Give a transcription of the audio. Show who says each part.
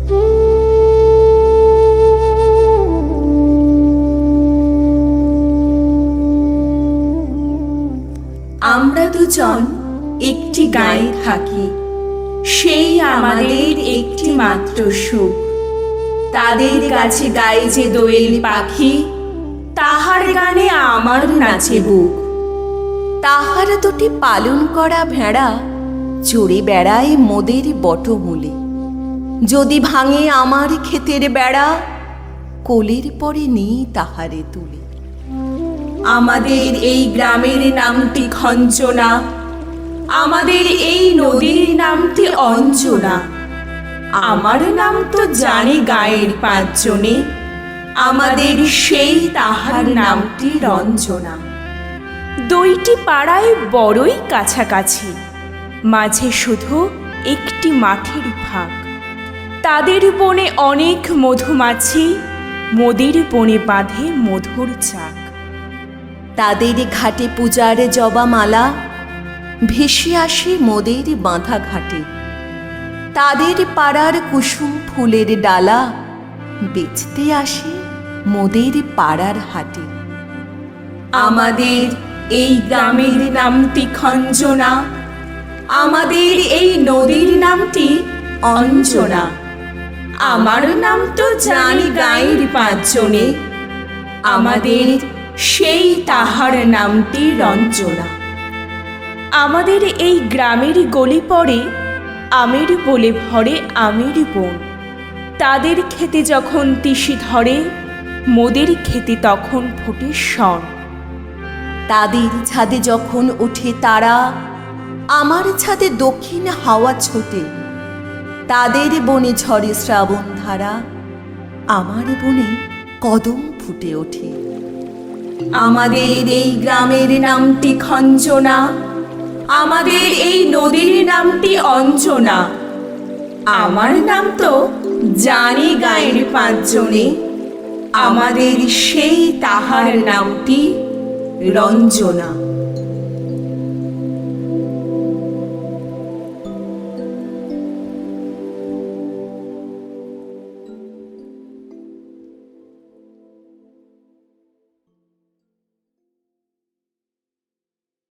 Speaker 1: আমরা দুজন একটি গায়ে থাকি, সেই আমাদের একটি মাত্র সুখ। তাদের কাছে গায়ে যে দোয়েল পাখি, তাহার গানে আমার নাচে বুক।
Speaker 2: তাহার দুটি পালন করা ভেড়া চড়ে বেড়ায় মোদের বটমূলে। যদি ভাঙে আমার ক্ষেতের বেড়া, কোলের পরে নেই তাহারে তুলে।
Speaker 1: আমাদের এই গ্রামের নামটি খঞ্চনা, আমাদের এই নদীর নামটি অঞ্জনা। আমার নাম তো জানে গায়ের পাঁচজনে, আমাদের সেই তাহার নামটি রঞ্জনা। দুইটি পাড়ায় বড়ই কাছাকাছি, মাঝে শুধু একটি মাঠের ফাঁক। তাদের বনে অনেক মধুমাছি, মোদের বনে বাঁধে মধুর চাক।
Speaker 2: তাদের ঘাটে পূজার জবা মালা ভেসে আসে মোদের বাঁধা ঘাটে। তাদের পাড়ার কুসুম ফুলের ডালা বেচতে আসে মোদের পাড়ার হাটে।
Speaker 1: আমাদের এই গ্রামের নামটি খঞ্জনা, আমাদের এই নদীর নামটি অঞ্জনা। আমার নাম তো জানি গায়ের পাঁচজনে, আমাদের সেই তাহার নামটি রঞ্জনা। আমাদের এই গ্রামের গলি পড়ে আমের বলে ভরে আমের বন। তাদের খেতে যখন তিসি ধরে, মোদের খেতে তখন ফোটে শন।
Speaker 2: তাদের ছাদে যখন ওঠে তারা, আমার ছাদে দক্ষিণ হাওয়া ছোটে। তাদের বনে ঝরে শ্রাবণ ধারা, আমার বনে কদম ফুটে ওঠে।
Speaker 1: আমাদের এই গ্রামের নামটি খঞ্জনা, আমাদের এই নদীর নামটি অঞ্জনা। আমার নাম তো জানি গায়ের পাঁচজনে, আমাদের সেই তাহার নামটি রঞ্জনা।